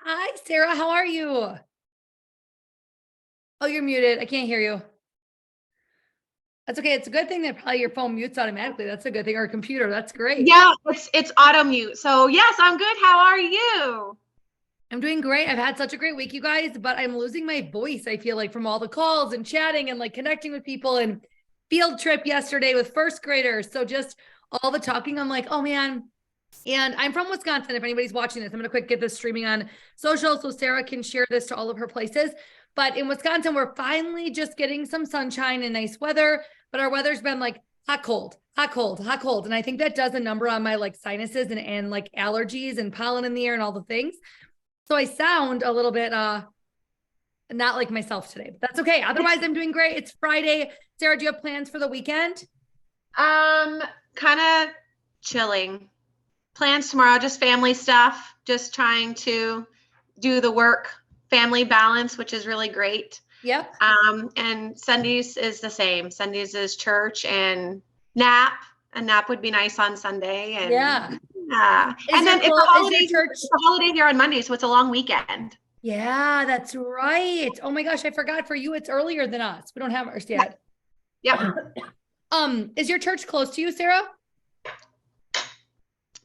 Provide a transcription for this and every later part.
Hi, Sarah. How are you? Oh, you're muted. I can't hear you. That's okay. It's a good thing that probably your phone mutes automatically. That's a good thing. Or a computer. That's great. Yeah, it's auto mute. So yes, I'm good. How are you? I'm doing great. I've had such a great week, you guys, but I'm losing my voice. I feel like from all the calls and chatting and like connecting with people and field trip yesterday with first graders. So just all the talking, I'm like, oh man. And I'm from Wisconsin. If anybody's watching this, I'm going to quick get this streaming on social so Sarah can share this to all of her places. But in Wisconsin, we're finally just getting some sunshine and nice weather. But our weather's been like hot, cold, hot, cold, hot, cold. And I think that does a number on my like sinuses and like allergies and pollen in the air and all the things. So I sound a little bit not like myself today, but that's okay. Otherwise, I'm doing great. It's Friday. Sarah, do you have plans for the weekend? Kind of chilling. Plans tomorrow, just family stuff, just trying to do the work, family balance, which is really great. Yep. And Sundays is the same. Sundays is church and nap. A nap would be nice on Sunday. And yeah. And then it's a holiday here on Monday, so it's a long weekend. Yeah, that's right. Oh my gosh, I forgot for you, it's earlier than us. We don't have ours yet. Yep. Is your church close to you, Sarah?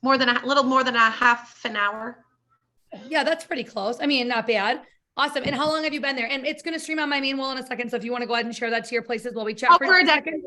Little more than a half an hour. Yeah, that's pretty close. I mean, not bad. Awesome. And how long have you been there? And it's going to stream on my main wall in a second. So if you want to go ahead and share that to your places while we chat for a second.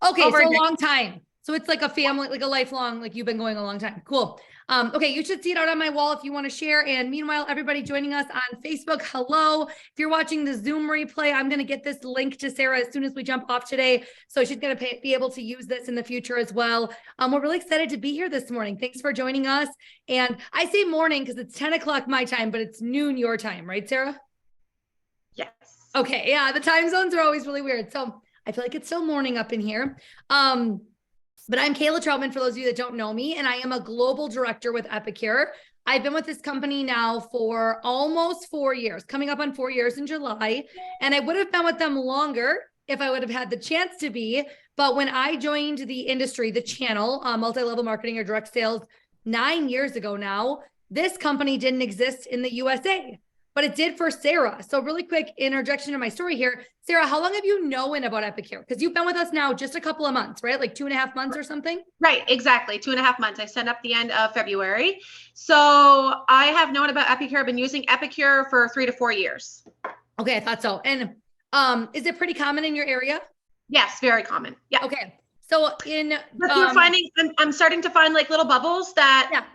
Okay, so a long time. So it's like a family, like a lifelong, like you've been going a long time. Cool. Okay, you should see it out on my wall if you want to share. And meanwhile, everybody joining us on Facebook, hello. If you're watching the Zoom replay, I'm going to get this link to Sarah as soon as we jump off today. So she's going to be able to use this in the future as well. We're really excited to be here this morning. Thanks for joining us. And I say morning because it's 10 o'clock my time, but it's noon your time, right, Sarah? Yes. Okay, yeah, the time zones are always really weird. So I feel like it's still morning up in here. But I'm Kayla Troutman, for those of you that don't know me, and I am a global director with Epicure. I've been with this company now for almost 4 years, coming up on 4 years in July. And I would have been with them longer if I would have had the chance to be. But when I joined the industry, the channel, multi-level marketing or direct sales 9 years ago now, this company didn't exist in the USA. But it did for Sarah. So really quick interjection to my story here. Sarah, how long have you known about Epicure? Because you've been with us now just a couple of months, right? Like 2.5 months or something? Right, exactly. 2.5 months. I signed up the end of February. So I have known about Epicure. I've been using Epicure for 3 to 4 years. Okay, I thought so. And is it pretty common in your area? Yes, very common. Yeah. Okay. So you're finding, I'm starting to find like little bubbles that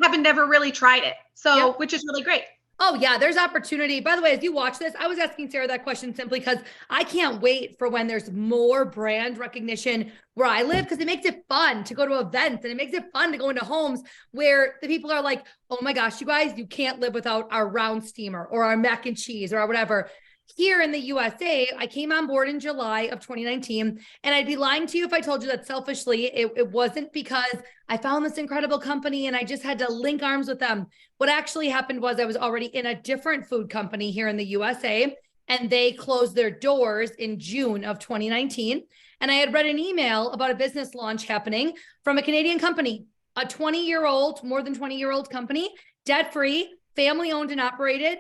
haven't never really tried it. So, which is really great. Oh yeah, there's opportunity. By the way, as you watch this, I was asking Sarah that question simply because I can't wait for when there's more brand recognition where I live, because it makes it fun to go to events and it makes it fun to go into homes where the people are like, oh my gosh, you guys, you can't live without our round steamer or our mac and cheese or whatever. Here in the USA, I came on board in July of 2019, and I'd be lying to you if I told you that selfishly, it wasn't because I found this incredible company and I just had to link arms with them. What actually happened was I was already in a different food company here in the USA, and they closed their doors in June of 2019. And I had read an email about a business launch happening from a Canadian company, a 20-year-old, more than 20-year-old company, debt-free, family-owned and operated.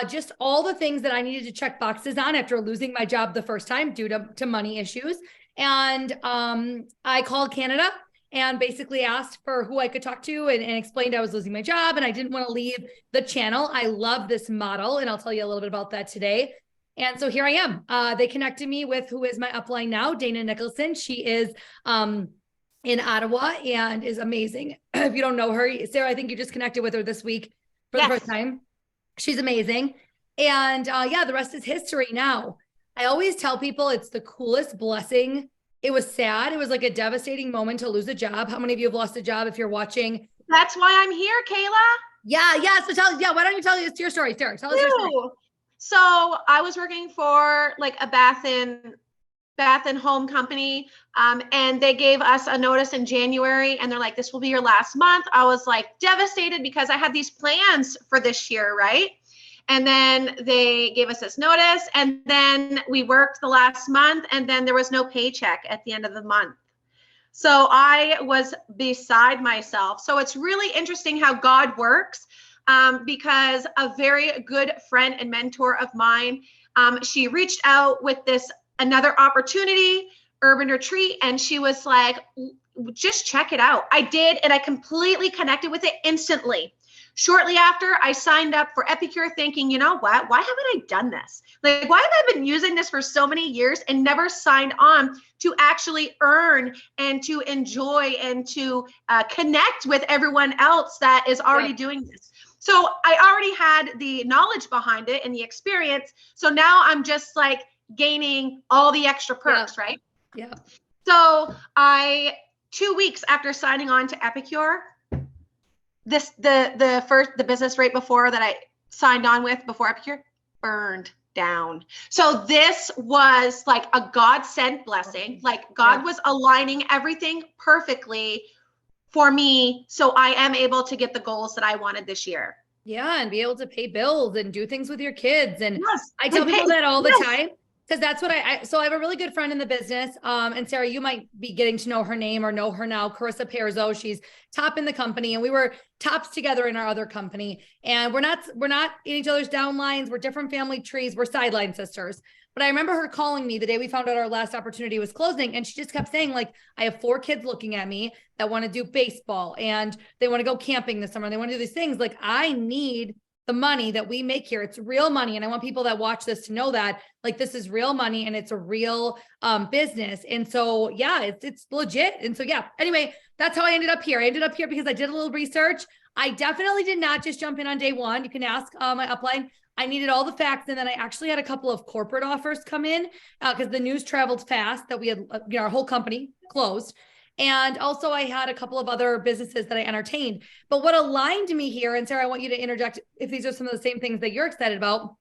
Just all the things that I needed to check boxes on after losing my job the first time due to money issues. And I called Canada and basically asked for who I could talk to and explained I was losing my job and I didn't want to leave the channel. I love this model, and I'll tell you a little bit about that today. And so here I am. They connected me with who is my upline now, Dana Nicholson. She is in Ottawa and is amazing. If you don't know her, Sarah, I think you just connected with her this week for the first time. She's amazing. And the rest is history now. I always tell people it's the coolest blessing. It was sad. It was like a devastating moment to lose a job. How many of you have lost a job if you're watching? That's why I'm here, Kayla. Yeah. So why don't you tell us your story, Sarah? Tell us your story. So I was working for like a bath and home company. And they gave us a notice in January and they're like, this will be your last month. I was like devastated because I had these plans for this year, right? And then they gave us this notice and then we worked the last month and then there was no paycheck at the end of the month. So I was beside myself. So it's really interesting how God works. because a very good friend and mentor of mine, she reached out with another opportunity, urban retreat, and she was like, just check it out. I did, and I completely connected with it instantly. Shortly after, I signed up for Epicure thinking, you know what? Why haven't I done this? Like, why have I been using this for so many years and never signed on to actually earn and to enjoy and to connect with everyone else that is already doing this? So I already had the knowledge behind it and the experience. So now I'm just like gaining all the extra perks, right? Yeah. So 2 weeks after signing on to Epicure, the business right before that I signed on with before Epicure burned down. So this was like a God sent blessing. Like God was aligning everything perfectly for me. So I am able to get the goals that I wanted this year. Yeah. And be able to pay bills and do things with your kids. And Yes, I tell people that all the time. Because that's what so I have a really good friend in the business. And Sarah, you might be getting to know her name or know her now, Carissa Perzo. She's top in the company, and we were tops together in our other company. And we're not in each other's downlines. We're different family trees. We're sideline sisters. But I remember her calling me the day we found out our last opportunity was closing. And she just kept saying, like, I have 4 kids looking at me that want to do baseball and they want to go camping this summer. They want to do these things. Like, I need the money that we make here. It's real money. And I want people that watch this to know that, like, this is real money and it's a real business. And so, yeah, it's legit. And so, yeah, anyway, that's how I ended up here. I ended up here because I did a little research. I definitely did not just jump in on day one. You can ask my upline. I needed all the facts. And then I actually had a couple of corporate offers come in because the news traveled fast that we had, our whole company closed. And also I had a couple of other businesses that I entertained. But what aligned me here, and Sarah, I want you to interject if these are some of the same things that you're excited about.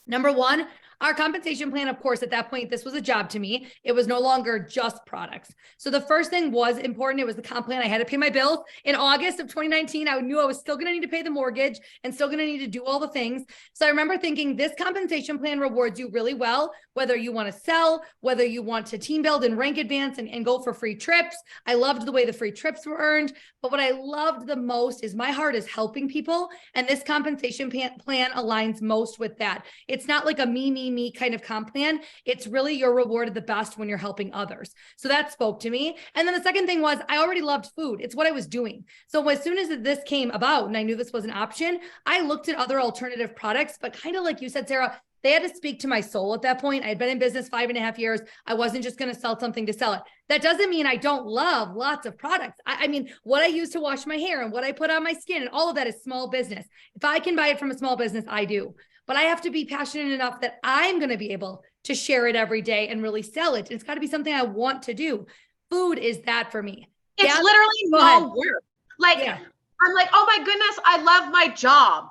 Number one, our compensation plan, of course, at that point, this was a job to me. It was no longer just products. So the first thing was important. It was the comp plan. I had to pay my bills. In August of 2019, I knew I was still going to need to pay the mortgage and still going to need to do all the things. So I remember thinking this compensation plan rewards you really well, whether you want to sell, whether you want to team build and rank advance and go for free trips. I loved the way the free trips were earned. But what I loved the most is my heart is helping people. And this compensation plan aligns most with that. It's not like a me kind of comp plan. It's really you're rewarded the best when you're helping others. So that spoke to me. And then the second thing was I already loved food. It's what I was doing. So as soon as this came about and I knew this was an option, I looked at other alternative products, but kind of like you said, Sarah, they had to speak to my soul at that point. I had been in business 5.5 years. I wasn't just going to sell something to sell it. That doesn't mean I don't love lots of products. I mean, what I use to wash my hair and what I put on my skin and all of that is small business. If I can buy it from a small business, I do. But I have to be passionate enough that I'm going to be able to share it every day and really sell it. It's got to be something I want to do. Food is that for me. It's literally no work. Like, I'm like, oh my goodness, I love my job.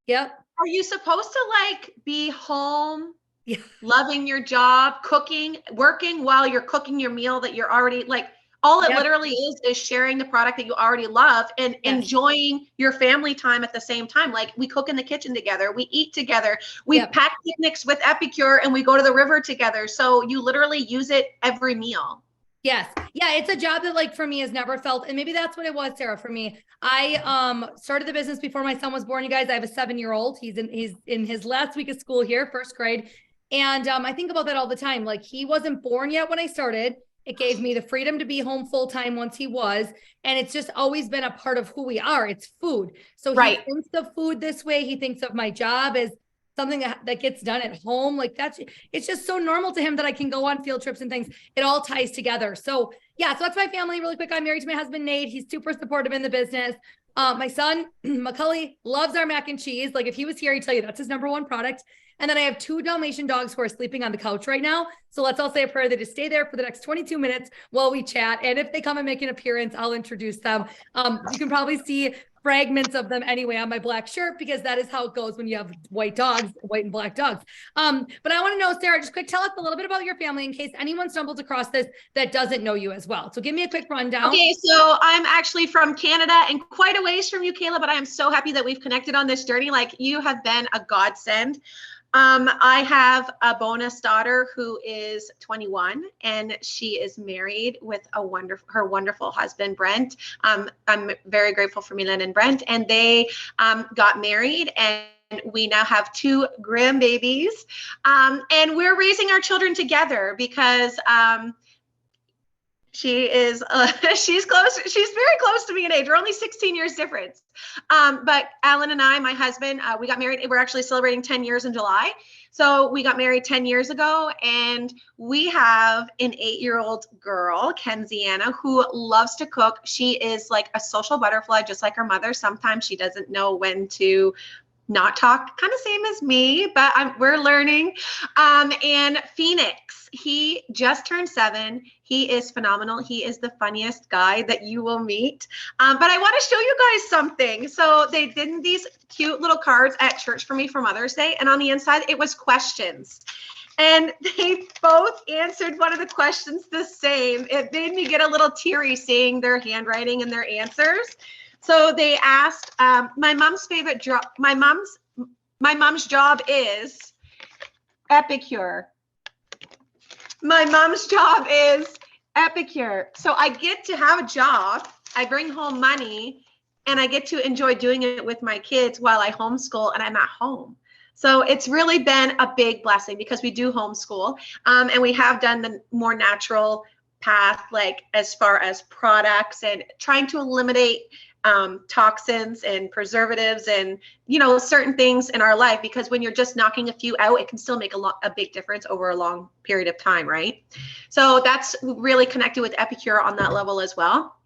Yep. Are you supposed to like be home, loving your job, cooking, working while you're cooking your meal that you're already like, all it literally is sharing the product that you already love and enjoying your family time at the same time. Like we cook in the kitchen together, we eat together, we pack picnics with Epicure and we go to the river together. So you literally use it every meal. Yes. Yeah. It's a job that like for me has never felt, and maybe that's what it was, Sarah, for me. I started the business before my son was born. You guys, I have a 7-year-old. He's in his last week of school here, first grade. And I think about that all the time. Like he wasn't born yet when I started. It gave me the freedom to be home full time once he was. And it's just always been a part of who we are. It's food. So he thinks of food this way. He thinks of my job as something that gets done at home. Like it's just so normal to him that I can go on field trips and things. It all ties together. So yeah, so that's my family really quick. I'm married to my husband, Nate. He's super supportive in the business. My son, Macaulay, loves our mac and cheese. Like if he was here, he'd tell you that's his number one product. And then I have 2 Dalmatian dogs who are sleeping on the couch right now. So let's all say a prayer. They just stay there for the next 22 minutes while we chat. And if they come and make an appearance, I'll introduce them. You can probably see fragments of them anyway on my black shirt because that is how it goes when you have white dogs, white and black dogs. But I want to know, Sarah, just quick, tell us a little bit about your family in case anyone stumbles across this that doesn't know you as well. So give me a quick rundown. Okay, so I'm actually from Canada and quite a ways from you, Kayla, but I am so happy that we've connected on this journey. Like you have been a godsend. I have a bonus daughter who is 21 and she is married with her wonderful husband, Brent. I'm very grateful for Milan Brent, and they got married, and we now have 2 grandbabies. And we're raising our children together because she is, she's close. She's very close to me in age. We're only 16 years difference. But Alan and I, my husband, we got married. We're actually celebrating 10 years in July. So we got married 10 years ago, and we have an 8-year-old girl, Kenziana, who loves to cook. She is like a social butterfly, just like her mother. Sometimes she doesn't know when to not talk, kind of same as me, but we're learning. And Phoenix, he just turned 7. He is phenomenal. He is the funniest guy that you will meet. But I want to show you guys something. So they did these cute little cards at church for me for Mother's Day. And on the inside, it was questions. And they both answered one of the questions the same. It made me get a little teary seeing their handwriting and their answers. So they asked, my mom's favorite job, my mom's job is Epicure. My mom's job is Epicure. So I get to have a job, I bring home money, and I get to enjoy doing it with my kids while I homeschool and I'm at home. So it's really been a big blessing because we do homeschool, and we have done the more natural path, like as far as products and trying to eliminate toxins and preservatives and, you know, certain things in our life, because when you're just knocking a few out, it can still make a big difference over a long period of time, right? So that's really connected with Epicure on that level as well.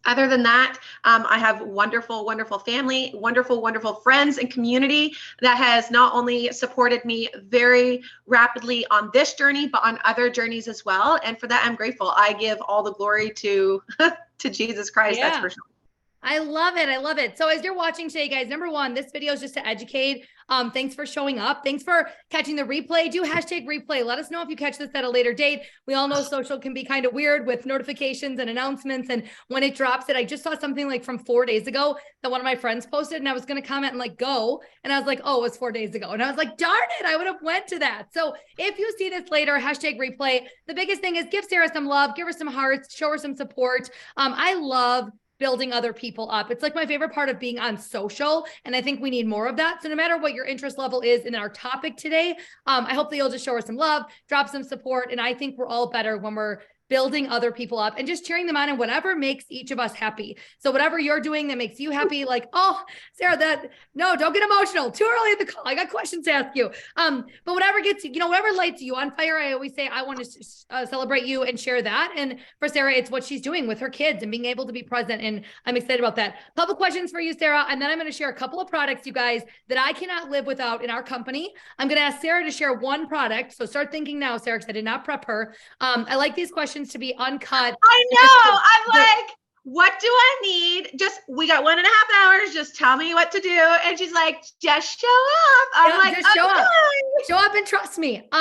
Other than that, I have wonderful, wonderful family, wonderful, wonderful friends and community that has not only supported me very rapidly on this journey, but on other journeys as well. And for that, I'm grateful. I give all the glory to to Jesus Christ. Yeah. That's for sure. I love it. I love it. So as you're watching today, guys, number one, this video is just to educate. Thanks for showing up. Thanks for catching the replay. Do hashtag replay. Let us know if you catch this at a later date. We all know social can be kind of weird with notifications and announcements. And when it drops it, I just saw something like from 4 days ago that one of my friends posted, and I was going to comment and like, go. And I was like, oh, it was 4 days ago. And I was like, darn it, I would have went to that. So if you see this later, hashtag replay, the biggest thing is give Sarah some love, give her some hearts, show her some support. I love building other people up. It's like my favorite part of being on social. And I think we need more of that. So no matter what your interest level is in our topic today, I hope that you'll just show her some love, drop some support. And I think we're all better when we're building other people up and just cheering them on and whatever makes each of us happy. So whatever you're doing that makes you happy, like, oh, Sarah, no, don't get emotional. Too early in the call. I got questions to ask you. But whatever gets, whatever lights you on fire, I always say, I want to celebrate you and share that. And for Sarah, it's what she's doing with her kids and being able to be present. And I'm excited about that. Couple questions for you, Sarah. And then I'm going to share a couple of products, you guys, that I cannot live without in our company. I'm going to ask Sarah to share one product. So start thinking now, Sarah, because I did not prep her. I like these questions to be uncut. I know. I'm like, what do I need? We got 1.5 hours. Just tell me what to do. And she's like, just show up. I'm like, just show up. Show up and trust me. So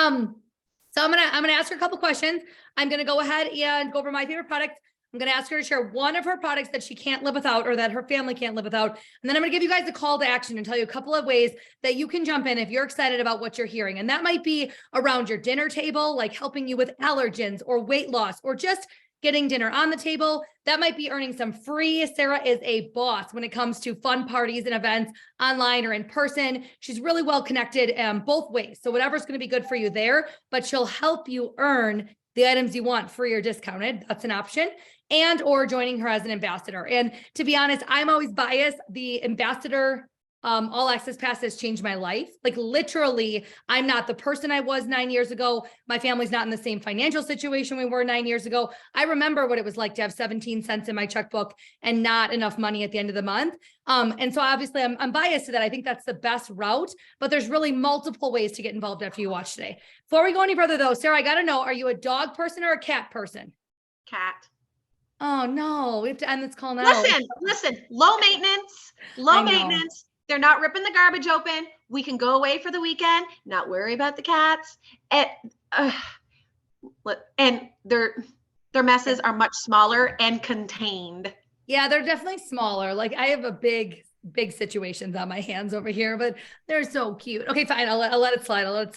I'm gonna ask her a couple questions. I'm gonna go ahead and go over my favorite product. I'm going to ask her to share one of her products that she can't live without or that her family can't live without. And then I'm going to give you guys a call to action and tell you a couple of ways that you can jump in if you're excited about what you're hearing. And that might be around your dinner table, like helping you with allergens or weight loss or just getting dinner on the table. That might be earning some free. Sarah is a boss when it comes to fun parties and events online or in person. She's really well connected both ways. So whatever's going to be good for you there, but she'll help you earn the items you want free or discounted. That's an option. And or joining her as an ambassador. And to be honest, I'm always biased. The ambassador all access pass has changed my life. Like literally, I'm not the person I was 9 years ago. My family's not in the same financial situation we were 9 years ago. I remember what it was like to have 17 cents in my checkbook and not enough money at the end of the month. And so obviously I'm biased to that. I think that's the best route, but there's really multiple ways to get involved after you watch today. Before we go any further though, Sarah, I got to know, are you a dog person or a cat person? Cat. Oh no, we have to end this call now. Listen, low maintenance. They're not ripping the garbage open. We can go away for the weekend, not worry about the cats. And their messes are much smaller and contained. Yeah, they're definitely smaller. Like I have a big situations on my hands over here, but they're so cute. Okay, fine. I'll let it slide.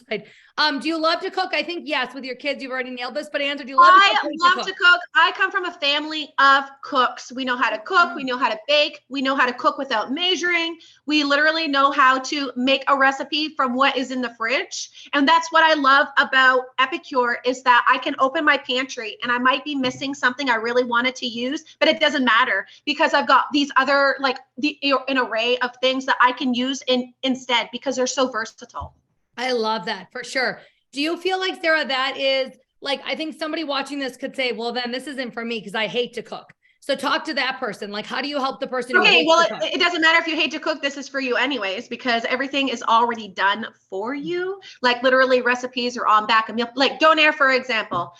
Do you love to cook? I think yes, with your kids, you've already nailed this, but Andrew, do you love to I cook? love to cook. I come from a family of cooks. We know how to cook. We know how to bake. We know how to cook without measuring. We literally know how to make a recipe from what is in the fridge. And that's what I love about Epicure is that I can open my pantry and I might be missing something I really wanted to use, but it doesn't matter because I've got these other an array of things that I can use instead because they're so versatile. I love that for sure. Do you feel like, Sarah, that is like, I think somebody watching this could say, well, then this isn't for me because I hate to cook. So talk to that person. Like, how do you help the person who hates to cook? It doesn't matter if you hate to cook. This is for you anyways, because everything is already done for you. Like literally recipes are on back of meal. Like donair, for example.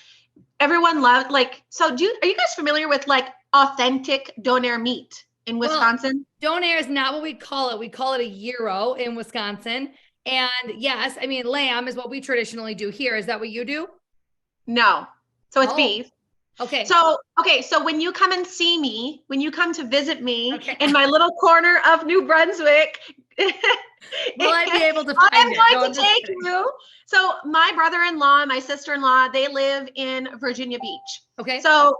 Everyone loves are you guys familiar with like authentic donair meat in Wisconsin? Well, donair is not what we call it. We call it a gyro in Wisconsin. And yes, I mean, lamb is what we traditionally do here. Is that what you do? No. So it's beef. Okay. So when you come and see me, when you come to visit me in my little corner of New Brunswick, will I be able to find I'm going to take you. So my brother-in-law, my sister-in-law, they live in Virginia Beach. Okay. So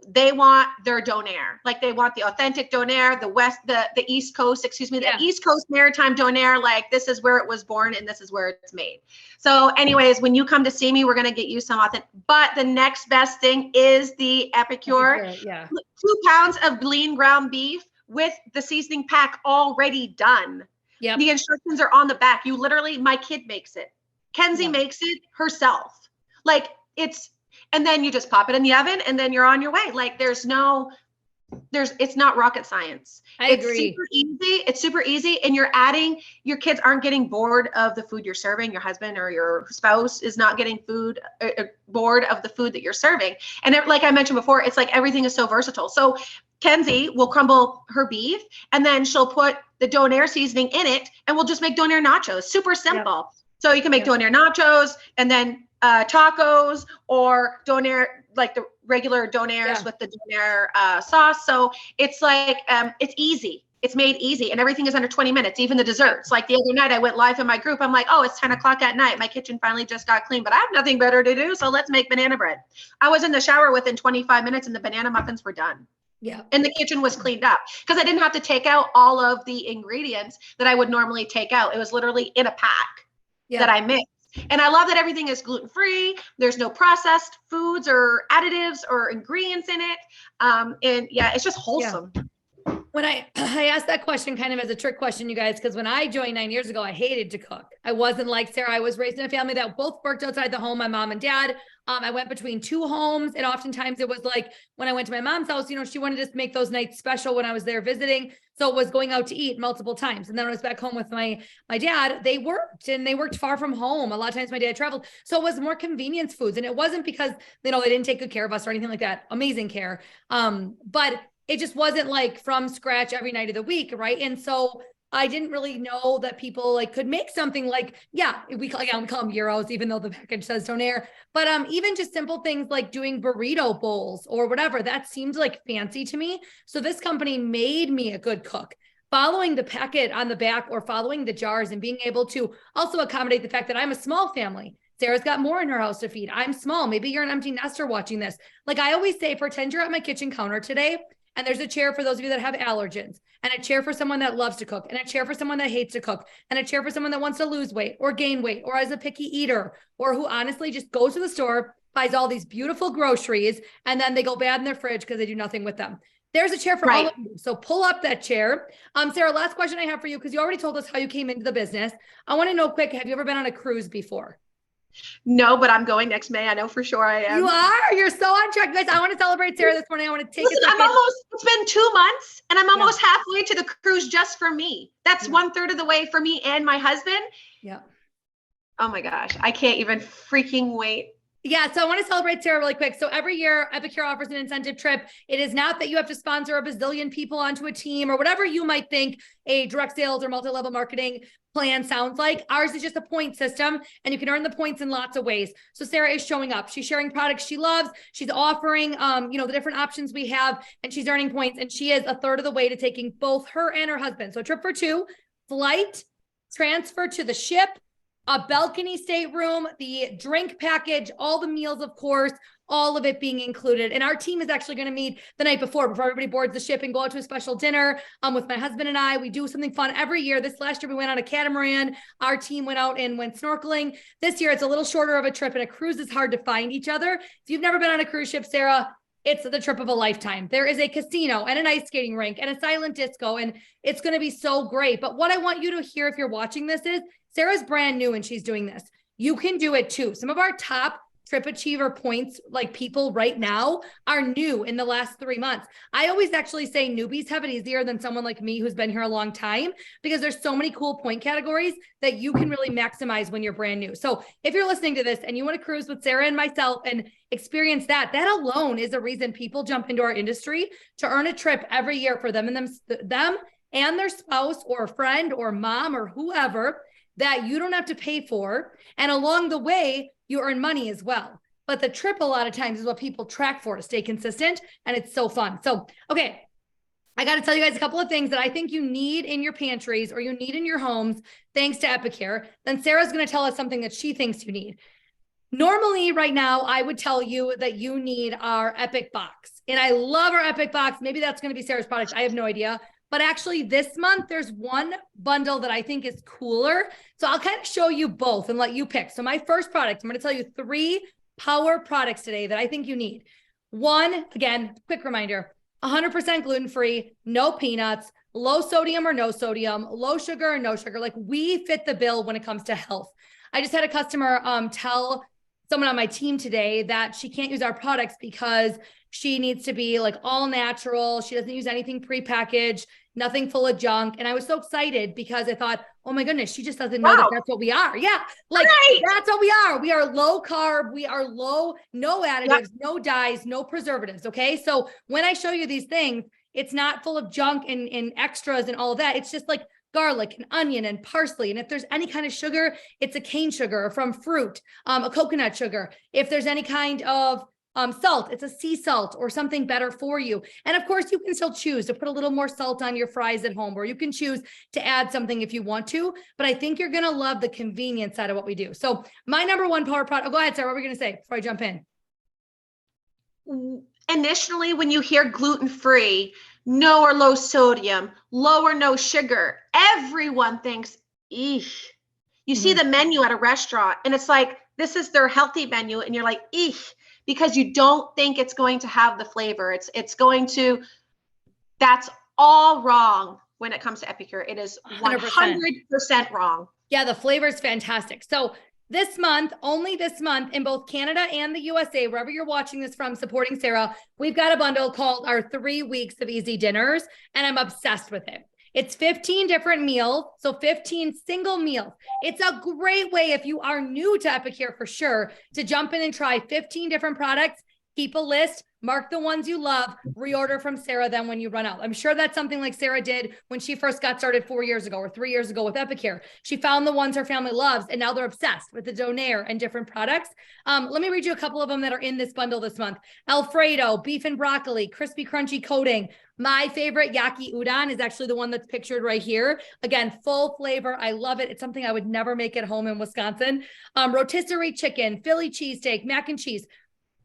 they want their donair, like they want the authentic donair, the East Coast, the East Coast maritime donair. Like this is where it was born and this is where it's made. So anyways, when you come to see me, we're going to get you some authentic, but the next best thing is the Epicure. Yeah. 2 pounds of lean ground beef with the seasoning pack already done. Yeah. The instructions are on the back. You literally, my kid makes it. Kenzie makes it herself. And then you just pop it in the oven and then you're on your way. Like it's not rocket science. I agree. It's super easy. And your kids aren't getting bored of the food you're serving. Your husband or your spouse is not getting bored of the food that you're serving. And like I mentioned before, it's like everything is so versatile. So Kenzie will crumble her beef and then she'll put the donair seasoning in it and we'll just make donair nachos. Super simple. Yep. So you can make donair nachos and then tacos or donair, like the regular donairs with the donair sauce. So it's like, it's easy. It's made easy and everything is under 20 minutes, even the desserts. Like the other night I went live in my group. I'm like, oh, it's 10 o'clock at night. My kitchen finally just got clean, but I have nothing better to do. So let's make banana bread. I was in the shower within 25 minutes and the banana muffins were done. Yeah. And the kitchen was cleaned up because I didn't have to take out all of the ingredients that I would normally take out. It was literally in a pack that I mixed. And I love that everything is gluten-free. There's no processed foods or additives or ingredients in it. And yeah, it's just wholesome. Yeah. When I asked that question kind of as a trick question, you guys, because when I joined 9 years ago, I hated to cook. I wasn't like Sarah. I was raised in a family that both worked outside the home, my mom and dad. I went between 2 homes. And oftentimes it was like when I went to my mom's house, she wanted us to make those nights special when I was there visiting. So it was going out to eat multiple times. And then when I was back home with my dad, they worked far from home. A lot of times my dad traveled. So it was more convenience foods. And it wasn't because, they didn't take good care of us or anything like that. Amazing care. But it just wasn't like from scratch every night of the week. Right. And so I didn't really know that people could make something we call them gyros, even though the package says donair, but even just simple things like doing burrito bowls or whatever, that seemed like fancy to me. So this company made me a good cook, following the packet on the back or following the jars and being able to also accommodate the fact that I'm a small family. Sarah's got more in her house to feed. I'm small. Maybe you're an empty nester watching this. Like I always say, pretend you're at my kitchen counter today. And there's a chair for those of you that have allergens, and a chair for someone that loves to cook, and a chair for someone that hates to cook, and a chair for someone that wants to lose weight or gain weight, or is a picky eater, or who honestly just goes to the store, buys all these beautiful groceries, and then they go bad in their fridge because they do nothing with them. There's a chair for all of you. So pull up that chair. Sarah, last question I have for you, because you already told us how you came into the business. I want to know quick, have you ever been on a cruise before? No, but I'm going next May. I know for sure I am. You are. You're so on track. Guys, I want to celebrate Sarah this morning. I want to take Listen, it's been 2 months and I'm almost halfway to the cruise just for me. That's 1/3 of the way for me and my husband. Yeah. Oh my gosh. I can't even freaking wait. Yeah, so I want to celebrate Sarah really quick. So every year, Epicure offers an incentive trip. It is not that you have to sponsor a bazillion people onto a team or whatever you might think a direct sales or multi-level marketing plan sounds like. Ours is just a point system, and you can earn the points in lots of ways. So Sarah is showing up. She's sharing products she loves. She's offering, the different options we have, and she's earning points. And she is 1/3 of the way to taking both her and her husband. So trip for 2, flight, transfer to the ship, a balcony stateroom, the drink package, all the meals, of course, all of it being included. And our team is actually going to meet the night before everybody boards the ship and go out to a special dinner with my husband and I. We do something fun every year. This last year we went on a catamaran. Our team went out and went snorkeling. This year it's a little shorter of a trip, and a cruise is hard to find each other. If you've never been on a cruise ship, Sarah, it's the trip of a lifetime. There is a casino and an ice skating rink and a silent disco, and it's going to be so great. But what I want you to hear if you're watching this is Sarah's brand new and she's doing this. You can do it too. Some of our top Trip Achiever points, like people right now, are new in the last 3 months. I always actually say newbies have it easier than someone like me who's been here a long time, because there's so many cool point categories that you can really maximize when you're brand new. So if you're listening to this and you want to cruise with Sarah and myself and experience that, that alone is a reason people jump into our industry, to earn a trip every year for them and their spouse or friend or mom or whoever that you don't have to pay for. And along the way, you earn money as well. But the trip a lot of times is what people track for to stay consistent. And it's so fun. So, okay, I got to tell you guys a couple of things that I think you need in your pantries or you need in your homes, thanks to Epicure. Then Sarah's going to tell us something that she thinks you need. Normally right now, I would tell you that you need our Epic box. And I love our Epic box. Maybe that's going to be Sarah's product. I have no idea. But actually this month, there's one bundle that I think is cooler. So I'll kind of show you both and let you pick. So my first product, I'm going to tell you 3 power products today that I think you need. One, again, quick reminder, 100% gluten-free, no peanuts, low sodium or no sodium, low sugar or no sugar. Like, we fit the bill when it comes to health. I just had a customer tell someone on my team today that she can't use our products because she needs to be like all natural. She doesn't use anything prepackaged, nothing full of junk. And I was so excited because I thought, oh my goodness, she just doesn't know that that's what we are. Yeah. Like, that's what we are. We are low carb. We are low, no additives, no dyes, no preservatives. Okay. So when I show you these things, it's not full of junk and extras and all of that. It's just like garlic and onion and parsley. And if there's any kind of sugar, it's a cane sugar from fruit, a coconut sugar. If there's any kind of salt, it's a sea salt or something better for you. And of course, you can still choose to put a little more salt on your fries at home, or you can choose to add something if you want to. But I think you're going to love the convenience side of what we do. So my number one power product, go ahead, Sarah, what were we going to say before I jump in? Initially, when you hear gluten-free, no or low sodium, low or no sugar, everyone thinks, eesh. You see the menu at a restaurant and it's like, this is their healthy menu. And you're like, eesh, because you don't think it's going to have the flavor. It's going to, that's all wrong when it comes to Epicure. It is 100% wrong. Yeah, the flavor is fantastic. So this month, only this month, in both Canada and the USA, wherever you're watching this from, supporting Sarah, we've got a bundle called our 3 weeks of easy dinners, and I'm obsessed with it. It's 15 different meals, so 15 single meals. It's a great way, if you are new to Epicure for sure, to jump in and try 15 different products, keep a list, mark the ones you love, reorder from Sarah then when you run out. I'm sure that's something like Sarah did when she first got started 4 years ago or 3 years ago with Epicure. She found the ones her family loves, and now they're obsessed with the Donair and different products. Let me read you a couple of them that are in this bundle this month. Alfredo, beef and broccoli, crispy, crunchy coating. My favorite, yaki udon, is actually the one that's pictured right here. Again, full flavor. I love it. It's something I would never make at home in Wisconsin. Rotisserie chicken, Philly cheesesteak, mac and cheese.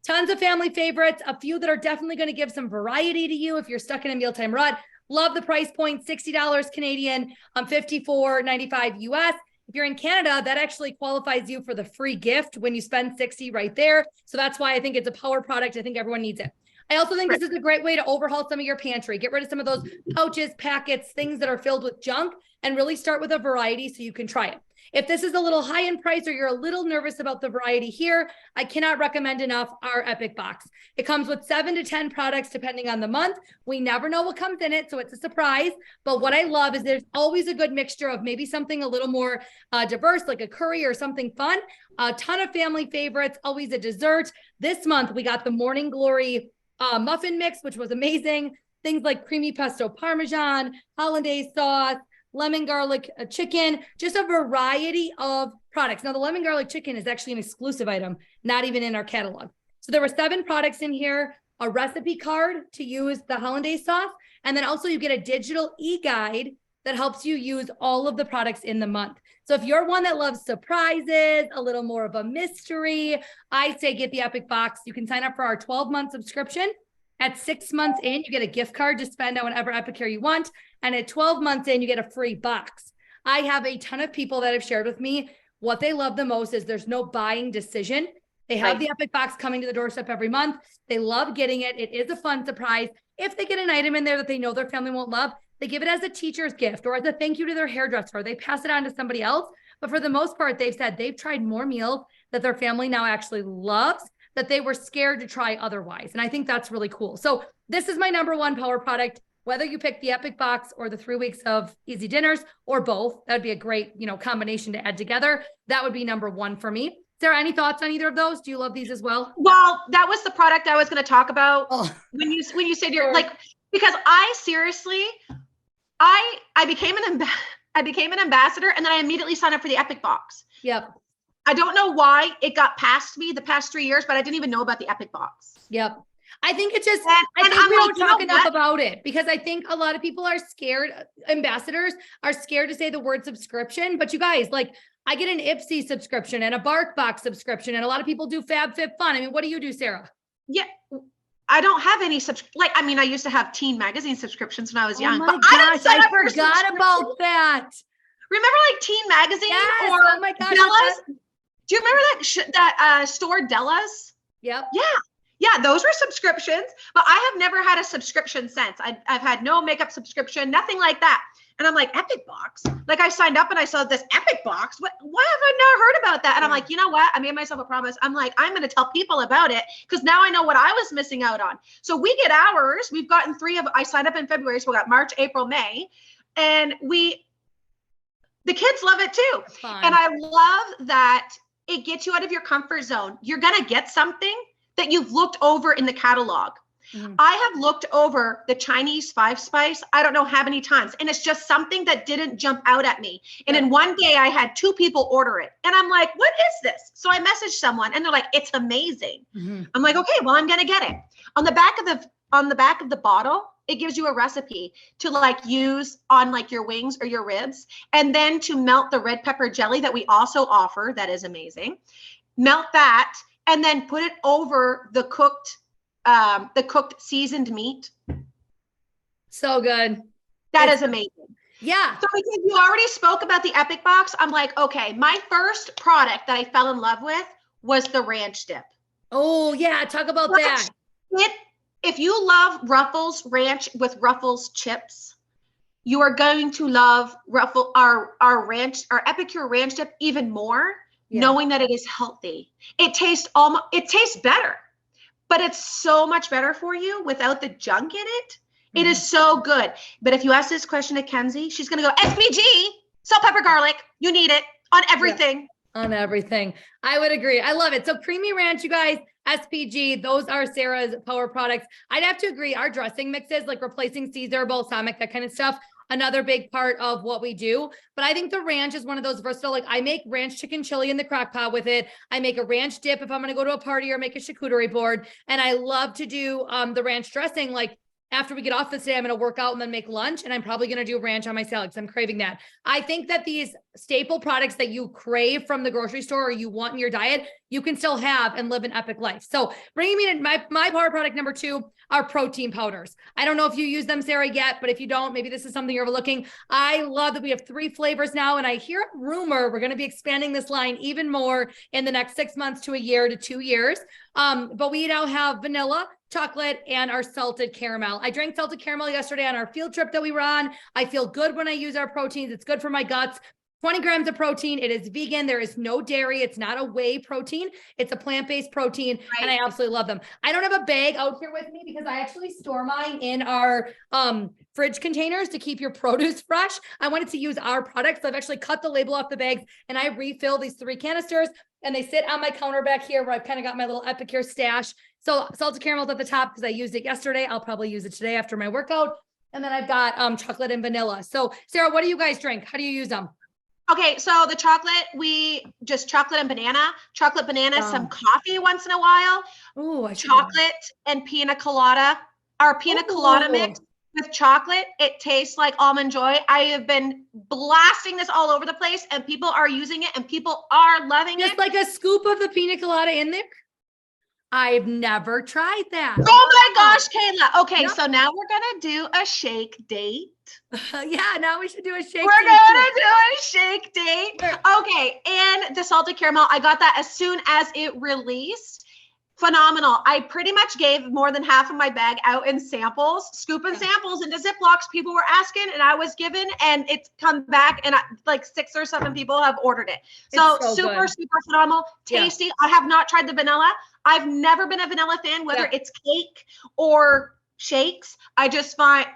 Tons of family favorites, a few that are definitely going to give some variety to you if you're stuck in a mealtime rut. Love the price point, $60 Canadian, $54.95 US. If you're in Canada, that actually qualifies you for the free gift when you spend $60 right there. So that's why I think it's a power product. I think everyone needs it. I also think this is a great way to overhaul some of your pantry. Get rid of some of those pouches, packets, things that are filled with junk, and really start with a variety so you can try it. If this is a little high in price or you're a little nervous about the variety here, I cannot recommend enough our Epic box. It comes with 7 to 10 products depending on the month. We never know what comes in it, so it's a surprise. But what I love is there's always a good mixture of maybe something a little more diverse, like a curry or something fun. A ton of family favorites, always a dessert. This month, we got the Morning Glory muffin mix, which was amazing. Things like creamy pesto parmesan, hollandaise sauce, lemon garlic chicken, just a variety of products. Now, the lemon garlic chicken is actually an exclusive item, not even in our catalog. So there were 7 products in here, a recipe card to use the hollandaise sauce, and then also you get a digital e-guide that helps you use all of the products in the month. So if you're one that loves surprises, a little more of a mystery, I say get the Epic box. You can sign up for our 12-month subscription. At 6 months in, you get a gift card to spend on whatever Epicure you want. And at 12 months in, you get a free box. I have a ton of people that have shared with me what they love the most is there's no buying decision. They have the Epic box coming to the doorstep every month. They love getting it. It is a fun surprise. If they get an item in there that they know their family won't love, they give it as a teacher's gift or as a thank you to their hairdresser. They pass it on to somebody else. But for the most part, they've said they've tried more meals that their family now actually loves that they were scared to try otherwise. And I think that's really cool. So this is my number one power product, whether you pick the Epic box or the 3 weeks of easy dinners or both. That'd be a great, combination to add together. That would be number one for me. Sarah, any thoughts on either of those? Do you love these as well? Well, that was the product I was going to talk about when you said you're like, because I seriously, I became an ambassador and then I immediately signed up for the Epic box. Yep. I don't know why it got past me the past 3 years, but I didn't even know about the Epic box. Yep. I think it's just, I think we don't talk enough about it because I think a lot of people are scared. Ambassadors are scared to say the word subscription, but you guys, I get an Ipsy subscription and a BarkBox subscription, and a lot of people do FabFitFun. I mean, what do you do, Sarah? Yeah. I don't have any I used to have teen magazine subscriptions when I was young. Oh my gosh, I forgot about that. Remember teen magazine? Yes, or oh my gosh. Della's? Do you remember that store Della's? Yep. Yeah, those were subscriptions, but I have never had a subscription since. I've had no makeup subscription, nothing like that. And I'm like, Epic box? I signed up and I saw this Epic box. Why have I never heard about that? And I'm like, you know what? I made myself a promise. I'm like, I'm going to tell people about it because now I know what I was missing out on. So we get ours. We've gotten I signed up in February. So we got March, April, May. And the kids love it too. And I love that it gets you out of your comfort zone. You're going to get something that you've looked over in the catalog. Mm-hmm. I have looked over the Chinese 5-spice, I don't know how many times. And it's just something that didn't jump out at me. And in one day I had 2 people order it. And I'm like, what is this? So I messaged someone and they're like, it's amazing. Mm-hmm. I'm like, okay, well, I'm going to get it. On the back of the bottle, it gives you a recipe to use on your wings or your ribs. And then to melt the red pepper jelly that we also offer. That is amazing. Melt that and then put it over the cooked seasoned meat. So good. That is amazing. Yeah. So because you already spoke about the Epic box, I'm like, okay, my first product that I fell in love with was the ranch dip. Oh yeah. Talk about that. If you love Ruffles ranch with Ruffles chips, you are going to love our Epicure ranch dip even more. Yeah. Knowing that it is healthy. It tastes better, but it's so much better for you without the junk in it. Mm-hmm. It is so good. But if you ask this question to Kenzie, she's going to go, SPG, salt, pepper, garlic. You need it on everything. Yeah, on everything. I would agree. I love it. So creamy ranch, you guys, SPG, those are Sarah's power products. I'd have to agree. Our dressing mixes, replacing Caesar, balsamic, that kind of stuff, another big part of what we do. But I think the ranch is one of those versatile, I make ranch chicken chili in the crock pot with it. I make a ranch dip if I'm going to go to a party or make a charcuterie board. And I love to do the ranch dressing. After we get off this day, I'm going to work out and then make lunch. And I'm probably going to do ranch on my salad because I'm craving that. I think that these staple products that you crave from the grocery store or you want in your diet, you can still have and live an epic life. So bringing me to my power product number 2 are protein powders. I don't know if you use them, Sarah, yet, but if you don't, maybe this is something you're overlooking. I love that we have 3 flavors now. And I hear a rumor we're going to be expanding this line even more in the next 6 months to a year to 2 years. But we now have vanilla, chocolate, and our salted caramel. I drank salted caramel yesterday on our field trip that we were on. I feel good when I use our proteins. It's good for my guts. 20 grams of protein. It is vegan. There is no dairy. It's not a whey protein. It's a plant-based protein. Right. And I absolutely love them. I don't have a bag out here with me because I actually store mine in our fridge containers to keep your produce fresh. I wanted to use our products. So I've actually cut the label off the bags and I refill these 3 canisters and they sit on my counter back here where I've kind of got my little Epicure stash. So salted caramel's at the top because I used it yesterday. I'll probably use it today after my workout. And then I've got chocolate and vanilla. So Sarah, what do you guys drink? How do you use them? Okay, so the chocolate, we just chocolate and banana. Chocolate, banana, some coffee once in a while. Ooh, chocolate and pina colada. Our pina colada mix with chocolate. It tastes like Almond Joy. I have been blasting this all over the place and people are using it and people are loving Just it. like a scoop of the pina colada in there. I've never tried that. Oh my gosh, Kayla. Okay, Yep. so now we're gonna do a shake date. Yeah, now we should do a shake. We're gonna do a shake date. Okay, and the salted caramel, I got that as soon as it released. Phenomenal. I pretty much gave more than half of my bag out in samples, scooping samples into Ziplocs. People were asking and I was given, and it's come back, and like 6 or 7 people have ordered it. So super phenomenal, tasty. I have not tried the vanilla. I've never been a vanilla fan, whether it's cake or shakes. I just find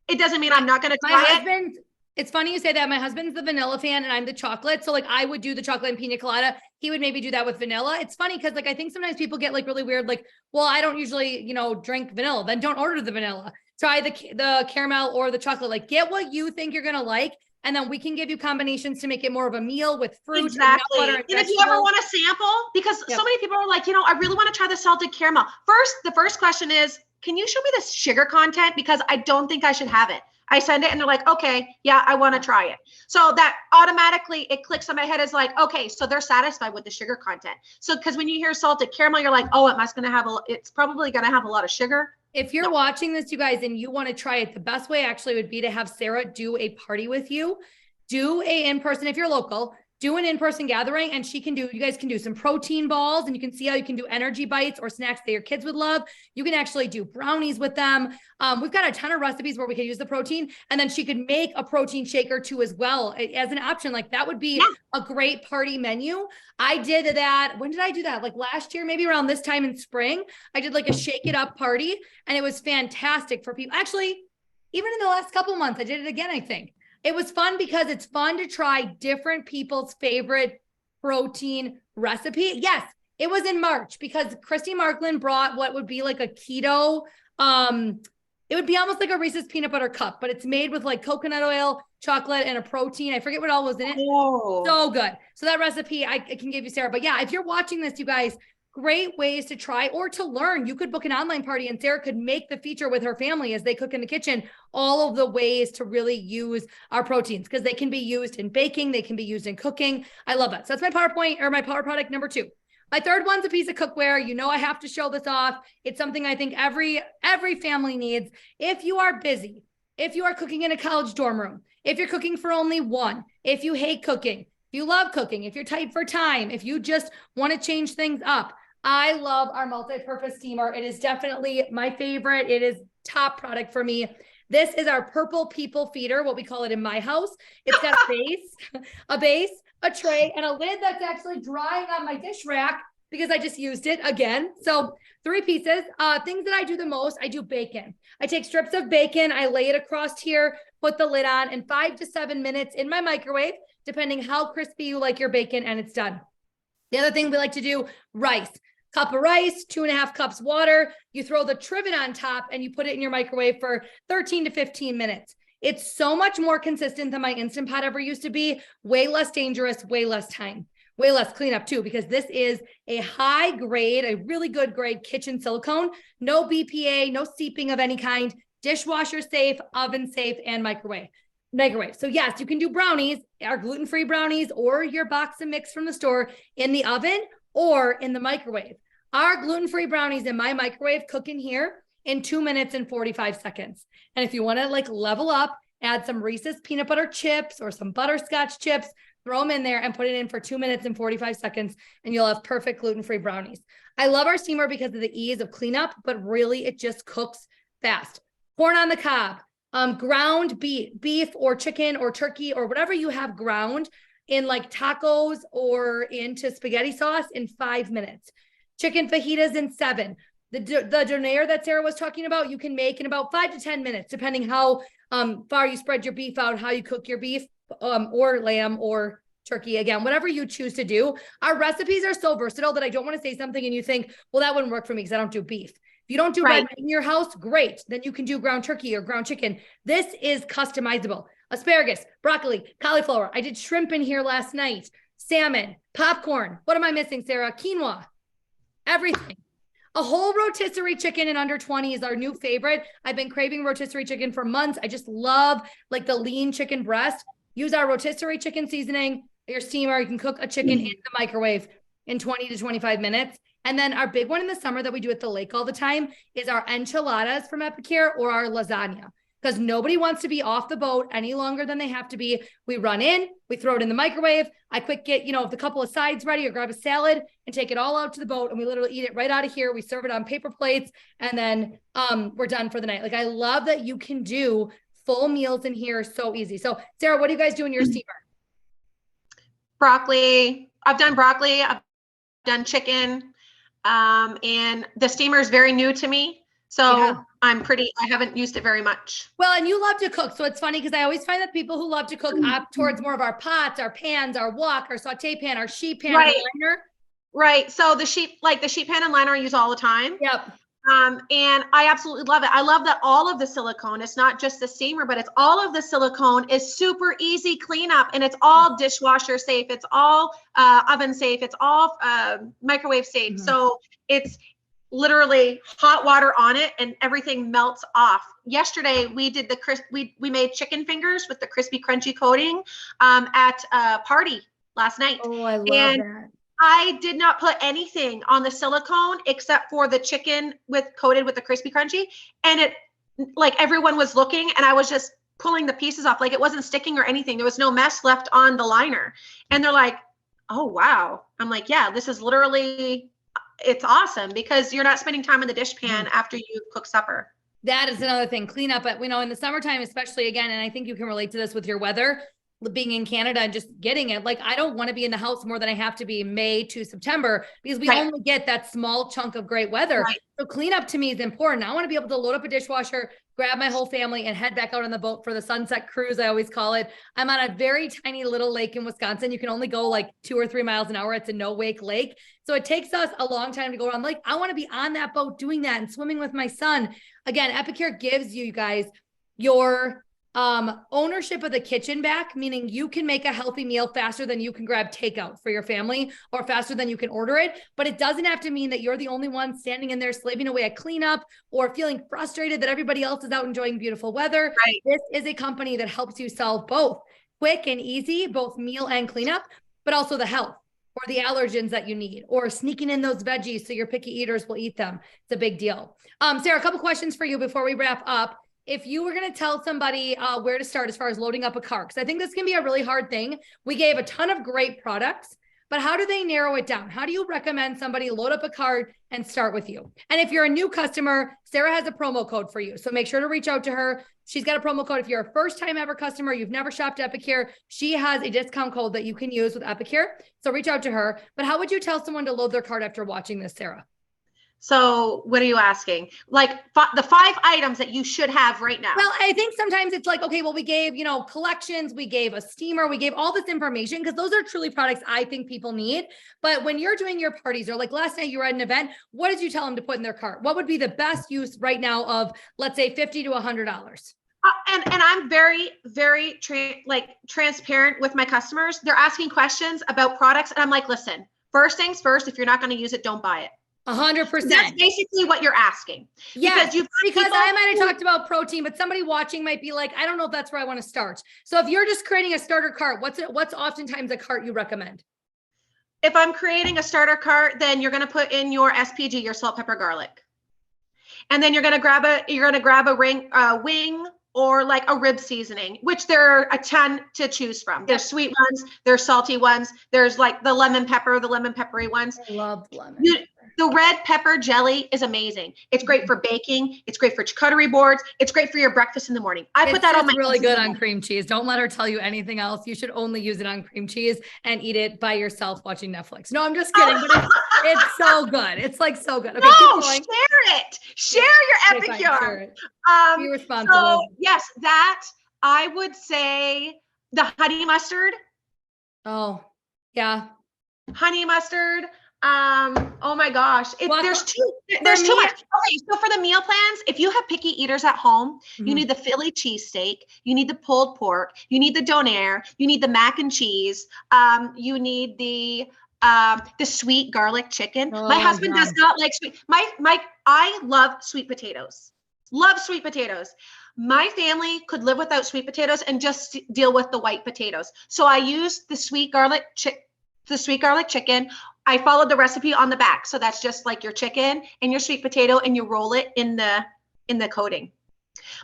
it doesn't mean I'm not going to try it. It's funny you say that. My husband's the vanilla fan and I'm the chocolate. So like I would do the chocolate and pina colada. He would maybe do that with vanilla. It's funny because like I think sometimes people get like really weird, like, well, I don't usually, drink vanilla. Then don't order the vanilla. Try the caramel or the chocolate. Like get what you think you're gonna like. And then we can give you combinations to make it more of a meal with fruit. Exactly. And butter and if you ever want a sample, because so many people are like, I really want to try the salted caramel. The first question is, can you show me the sugar content? Because I don't think I should have it. I send it and they're like, okay, yeah, I want to try it. So that automatically it clicks on my head as like, okay, so they're satisfied with the sugar content. So, because when you hear salted caramel, you're like, oh, it's probably going to have a lot of sugar. If you're watching this, you guys, and you want to try it, the best way actually would be to have Sarah do a party with you. Do a in-person, if you're local, do an in-person gathering, and you guys can do some protein balls, and you can see how you can do energy bites or snacks that your kids would love. You can actually do brownies with them. We've got a ton of recipes where we can use the protein, and then she could make a protein shaker too as well as an option. Like that would be a great party menu. I did that. When did I do that? Like last year, maybe around this time in spring, I did like a shake it up party, and it was fantastic for people. Actually, even in the last couple months, I did it again, I think. It was fun because it's fun to try different people's favorite protein recipe. Yes, it was in March because Christy Markland brought what would be like a keto, it would be almost like a Reese's peanut butter cup, but it's made with like coconut oil, chocolate, and a protein. I forget what all was in it. Oh. So good. So that recipe I can give you, Sarah. But yeah, if you're watching this, you guys, great ways to try or to learn. You could book an online party and Sarah could make the feature with her family as they cook in the kitchen, all of the ways to really use our proteins, because they can be used in baking. They can be used in cooking. I love that. So that's my PowerPoint or my power product number 2. My third one's a piece of cookware. I have to show this off. It's something I think every family needs. If you are busy, if you are cooking in a college dorm room, if you're cooking for only one, if you hate cooking, if you love cooking, if you're tight for time, if you just want to change things up, I love our multi-purpose steamer. It is definitely my favorite. It is top product for me. This is our purple people feeder, what we call it in my house. It's got a base, a tray, and a lid that's actually drying on my dish rack because I just used it again. So 3 pieces. Things that I do the most, I do bacon. I take strips of bacon, I lay it across here, put the lid on, and 5 to 7 minutes in my microwave, depending how crispy you like your bacon, and it's done. The other thing we like to do, rice. Cup of rice, 2.5 cups water. You throw the trivet on top and you put it in your microwave for 13 to 15 minutes. It's so much more consistent than my Instant Pot ever used to be. Way less dangerous, way less time, way less cleanup too, because this is a high grade, a really good grade kitchen silicone. No BPA, no seeping of any kind, dishwasher safe, oven safe, and microwave. So yes, you can do brownies, our gluten-free brownies, or your box of mix from the store in the oven or in the microwave. Our gluten-free brownies in my microwave cook in here in 2 minutes and 45 seconds. And if you want to like level up, add some Reese's peanut butter chips or some butterscotch chips, throw them in there and put it in for 2 minutes and 45 seconds, and you'll have perfect gluten-free brownies. I love our steamer because of the ease of cleanup, but really it just cooks fast. Corn on the cob, ground beef or chicken or turkey or whatever you have ground in like tacos or into spaghetti sauce in 5 minutes. Chicken fajitas in 7. The donair that Sarah was talking about, you can make in about 5 to 10 minutes, depending how far you spread your beef out, how you cook your beef or lamb or turkey, again, whatever you choose to do. Our recipes are so versatile that I don't want to say something and you think, well, that wouldn't work for me because I don't do beef. If you don't do red meat in your house, great. Then you can do ground turkey or ground chicken. This is customizable. Asparagus, broccoli, cauliflower. I did shrimp in here last night. Salmon, popcorn. What am I missing, Sarah? Quinoa. Everything. A whole rotisserie chicken in under 20 is our new favorite. I've been craving rotisserie chicken for months. I just love like the lean chicken breast. Use our rotisserie chicken seasoning, your steamer. You can cook a chicken in the microwave in 20 to 25 minutes. And then our big one in the summer that we do at the lake all the time is our enchiladas from Epicure or our lasagna, because nobody wants to be off the boat any longer than they have to be. We run in, we throw it in the microwave. I quick get, the couple of sides ready or grab a salad and take it all out to the boat. And we literally eat it right out of here. We serve it on paper plates and then we're done for the night. Like I love that you can do full meals in here so easy. So Sarah, what do you guys do in your steamer? Broccoli. I've done broccoli. I've done chicken. And the steamer is very new to me. So yeah. I haven't used it very much. Well, and you love to cook. So it's funny because I always find that people who love to cook opt towards more of our pots, our pans, our wok, our saute pan, our sheet pan, right. liner. Right. So the sheet pan and liner I use all the time. Yep. And I absolutely love it. I love that all of the silicone, it's not just the steamer, but it's all of the silicone is super easy cleanup, and it's all dishwasher safe. It's all oven safe. It's all microwave safe. Mm-hmm. So it's literally hot water on it and everything melts off. Yesterday we did we made chicken fingers with the crispy crunchy coating at a party last night. Oh, I love that. I did not put anything on the silicone except for the chicken coated with the crispy crunchy. And it, like, everyone was looking and I was just pulling the pieces off. Like, it wasn't sticking or anything. There was no mess left on the liner. And they're like, oh, wow. I'm like, yeah, this is literally, it's awesome because you're not spending time in the dish pan after you cook supper. That is another thing. Clean up, in the summertime, especially again, and I think you can relate to this with your weather, being in Canada and just getting it. Like, I don't want to be in the house more than I have to be May to September because we only get that small chunk of great weather. Right. So cleanup to me is important. I want to be able to load up a dishwasher, grab my whole family and head back out on the boat for the sunset cruise. I always call it. I'm on a very tiny little lake in Wisconsin. You can only go like 2 or 3 miles an hour. It's a no wake lake. So it takes us a long time to go around. Like, I want to be on that boat doing that and swimming with my son. Again, Epicure gives you guys your ownership of the kitchen back, meaning you can make a healthy meal faster than you can grab takeout for your family or faster than you can order it. But it doesn't have to mean that you're the only one standing in there slaving away at cleanup or feeling frustrated that everybody else is out enjoying beautiful weather. Right. This is a company that helps you solve both quick and easy, both meal and cleanup, but also the health or the allergens that you need, or sneaking in those veggies so your picky eaters will eat them. It's a big deal. Sarah, a couple questions for you before we wrap up. If you were going to tell somebody where to start as far as loading up a cart, because I think this can be a really hard thing. We gave a ton of great products, but how do they narrow it down? How do you recommend somebody load up a cart and start with you? And if you're a new customer, Sarah has a promo code for you. So make sure to reach out to her. She's got a promo code. If you're a first time ever customer, you've never shopped Epicure, she has a discount code that you can use with Epicure. So reach out to her. But how would you tell someone to load their cart after watching this, Sarah? So what are you asking? Like the 5 items that you should have right now. Well, I think sometimes it's like, okay, well, we gave, collections, we gave a steamer, we gave all this information because those are truly products I think people need. But when you're doing your parties or like last night you were at an event, what did you tell them to put in their cart? What would be the best use right now of, let's say, $50 to $100? And I'm very, very transparent with my customers. They're asking questions about products. And I'm like, listen, first things first, if you're not going to use it, don't buy it. 100%. That's basically what you're asking. Yeah, because I might have talked about protein, but somebody watching might be like, I don't know if that's where I want to start. So if you're just creating a starter cart, what's oftentimes a cart you recommend? If I'm creating a starter cart, then you're going to put in your SPG, your salt, pepper, garlic. And then you're going to grab a wing or like a rib seasoning, which there are a ton to choose from. There's sweet ones, there's salty ones, there's like the lemon peppery ones. I love lemon. The red pepper jelly is amazing. It's great for baking. It's great for charcuterie boards. It's great for your breakfast in the morning. I put that on my. It's really good on cream cheese. Don't let her tell you anything else. You should only use it on cream cheese and eat it by yourself watching Netflix. No, I'm just kidding. But it's so good. It's like so good. Okay, no, share it. Share your Epicure. Be responsible. So yes, that I would say the honey mustard. Oh, yeah. Honey mustard. Oh my gosh. There's too much. Okay, so for the meal plans, if you have picky eaters at home, you need the Philly cheesesteak, you need the pulled pork, you need the donair, you need the mac and cheese, you need the the sweet garlic chicken. Oh, My husband yeah. does not like sweet. I love sweet potatoes. Love sweet potatoes. My family could live without sweet potatoes and just deal with the white potatoes. So I use the sweet garlic chicken. I followed the recipe on the back. So that's just like your chicken and your sweet potato, and you roll it in the coating.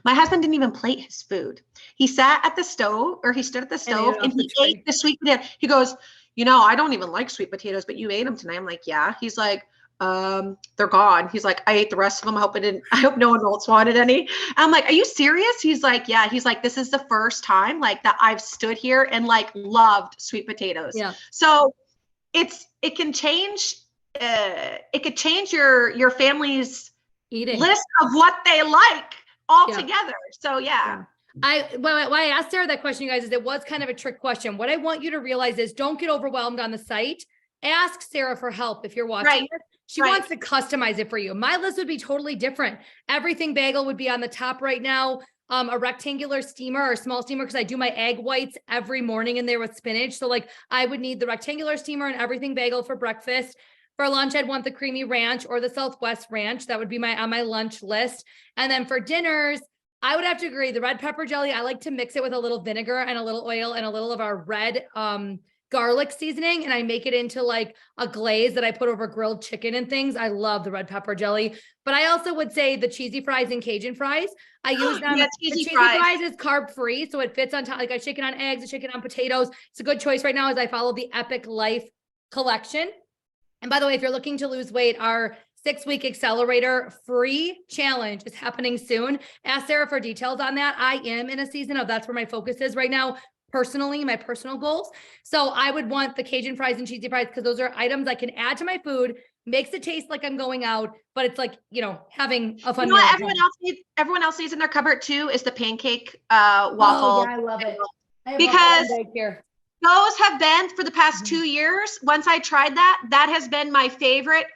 My husband didn't even plate his food. He sat at the stove, or he stood at the stove, and he ate the sweet potato. He goes, I don't even like sweet potatoes, but you ate them tonight. I'm like, yeah. He's like, they're gone. He's like, I ate the rest of them. I hope no one else wanted any. I'm like, are you serious? He's like, yeah. He's like, this is the first time like that I've stood here and like loved sweet potatoes. Yeah. So it can change. It could change your family's Eating list of what they like altogether. Yeah. So yeah. Why I asked Sarah that question, you guys, is it was kind of a trick question. What I want you to realize is don't get overwhelmed on the site. Ask Sarah for help if you're watching it. She wants to customize it for you. My list would be totally different. Everything bagel would be on the top right now. A rectangular steamer or small steamer, because I do my egg whites every morning in there with spinach. So like I would need the rectangular steamer and everything bagel for breakfast. For lunch, I'd want the creamy ranch or the Southwest ranch. That would be on my lunch list. And then for dinners, I would have to agree. The red pepper jelly, I like to mix it with a little vinegar and a little oil and a little of our red garlic seasoning. And I make it into like a glaze that I put over grilled chicken and things. I love the red pepper jelly. But I also would say the cheesy fries and Cajun fries. I use them. Yeah, the cheesy fries is carb free. So it fits on top. Like I shake it on eggs, I shake it on potatoes. It's a good choice right now as I follow the Epic Life collection. And by the way, if you're looking to lose weight, our 6-week accelerator free challenge is happening soon. Ask Sarah for details on that. I am in a season of that's where my focus is right now. Personally, my personal goals. So I would want the Cajun fries and cheesy fries because those are items I can add to my food, makes it taste like I'm going out, but it's like, having a fun meal. Everyone else needs in their cupboard too is the pancake waffle. Oh, yeah, I love it. Because those have been for the past 2 years. Once I tried that has been my favorite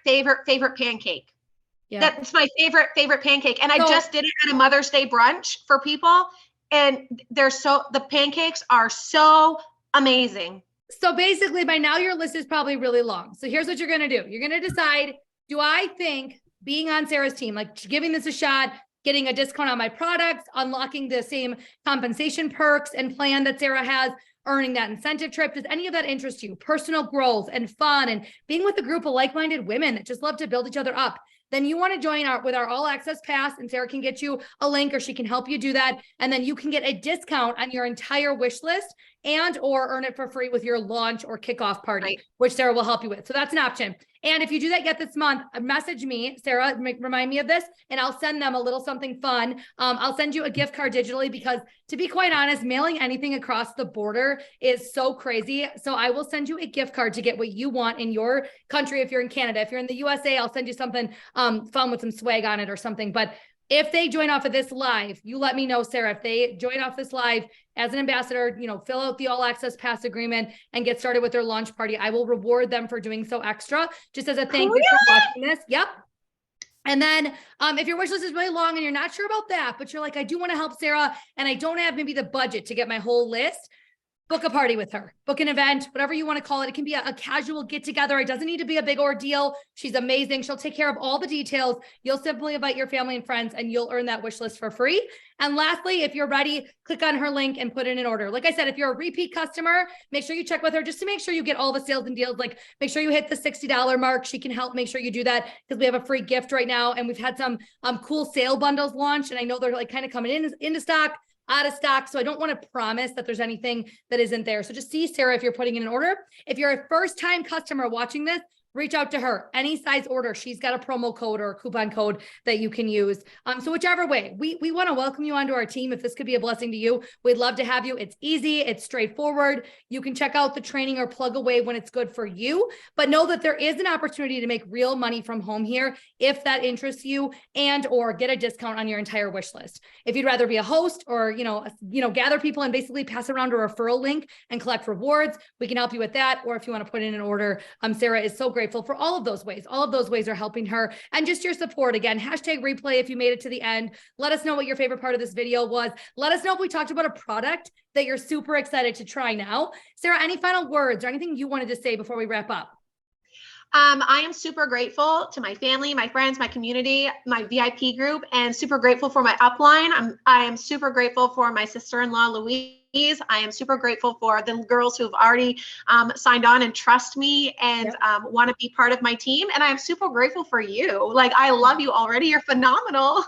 pancake. Yeah. That's my favorite pancake. And I just did it at a Mother's Day brunch for people. And the pancakes are so amazing. So basically by now your list is probably really long. So here's what you're going to do. You're going to decide, do I think being on Sarah's team, like giving this a shot, getting a discount on my products, unlocking the same compensation perks and plan that Sarah has, earning that incentive trip, does any of that interest you? Personal growth and fun and being with a group of like-minded women that just love to build each other up. Then you want to join with our all access pass, and Sarah can get you a link or she can help you do that. And then you can get a discount on your entire wish list and or earn it for free with your launch or kickoff party, which Sarah will help you with. So that's an option. And if you do that yet this month, message me, Sarah, remind me of this, and I'll send them a little something fun. I'll send you a gift card digitally because, to be quite honest, mailing anything across the border is so crazy. So I will send you a gift card to get what you want in your country. If you're in Canada, if you're in the USA, I'll send you something fun with some swag on it or something. But if they join off of this live, you let me know, Sarah. If they join off this live as an ambassador, fill out the all access pass agreement and get started with their launch party, I will reward them for doing so extra, just as a thank you for watching this. Yep. And then if your wish list is really long and you're not sure about that, but you're like, I do want to help Sarah and I don't have maybe the budget to get my whole list, book a party with her, book an event, whatever you want to call it. It can be a casual get together. It doesn't need to be a big ordeal. She's amazing. She'll take care of all the details. You'll simply invite your family and friends and you'll earn that wish list for free. And lastly, if you're ready, click on her link and put in an order. Like I said, if you're a repeat customer, make sure you check with her just to make sure you get all the sales and deals. Like make sure you hit the $60 mark. She can help make sure you do that because we have a free gift right now. And we've had some cool sale bundles launched. And I know they're like kind of coming into stock, out of stock. So I don't want to promise that there's anything that isn't there. So just see Sarah if you're putting in an order. If you're a first-time customer watching this, reach out to her. Any size order, she's got a promo code or a coupon code that you can use. So whichever way, we want to welcome you onto our team. If this could be a blessing to you, we'd love to have you. It's easy. It's straightforward. You can check out the training or plug away when it's good for you, but know that there is an opportunity to make real money from home here if that interests you and or get a discount on your entire wish list. If you'd rather be a host or, gather people and basically pass around a referral link and collect rewards, we can help you with that. Or if you want to put in an order, Sarah is so grateful for all of those ways. All of those ways are helping her and just your support. Again, #replay if you made it to the end. Let us know what your favorite part of this video was. Let us know if we talked about a product that you're super excited to try now. Sarah, any final words or anything you wanted to say before we wrap up? I am super grateful to my family, my friends, my community, my VIP group, and super grateful for my upline. I am super grateful for my sister-in-law, Louise. I am super grateful for the girls who have already signed on and trust me and want to be part of my team. And I am super grateful for you. Like, I love you already. You're phenomenal.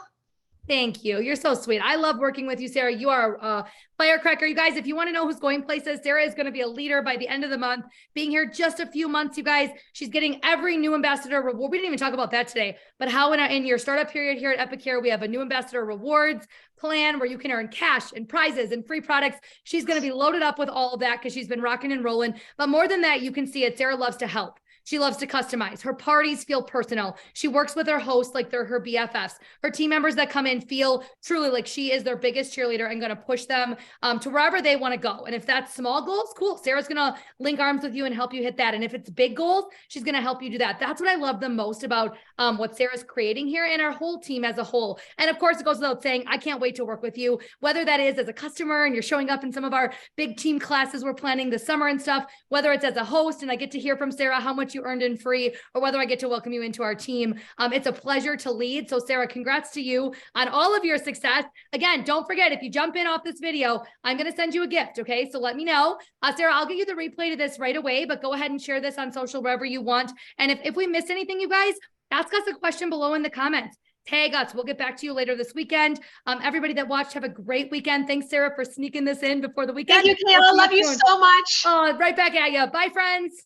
Thank you. You're so sweet. I love working with you, Sarah. You are a firecracker. You guys, if you want to know who's going places, Sarah is going to be a leader by the end of the month, being here just a few months, you guys. She's getting every new ambassador reward. We didn't even talk about that today, but how in your startup period here at Epicure, we have a new ambassador rewards plan where you can earn cash and prizes and free products. She's going to be loaded up with all of that because she's been rocking and rolling. But more than that, you can see it. Sarah loves to help. She loves to customize. Her parties feel personal. She works with her hosts like they're her BFFs. Her team members that come in feel truly like she is their biggest cheerleader and going to push them to wherever they want to go. And if that's small goals, cool. Sarah's going to link arms with you and help you hit that. And if it's big goals, she's going to help you do that. That's what I love the most about what Sarah's creating here and our whole team as a whole. And of course, it goes without saying, I can't wait to work with you, whether that is as a customer and you're showing up in some of our big team classes we're planning this summer and stuff, whether it's as a host and I get to hear from Sarah how much you earned in free, or whether I get to welcome you into our team. It's a pleasure to lead. So Sarah, congrats to you on all of your success. Again, don't forget, if you jump in off this video, I'm going to send you a gift. Okay. So let me know. Sarah, I'll get you the replay to this right away, but go ahead and share this on social wherever you want. And if we missed anything, you guys, ask us a question below in the comments. Tag us. We'll get back to you later this weekend. Everybody that watched, have a great weekend. Thanks, Sarah, for sneaking this in before the weekend. Thank you, Kayla. Love you so much. Oh, right back at you. Bye, friends.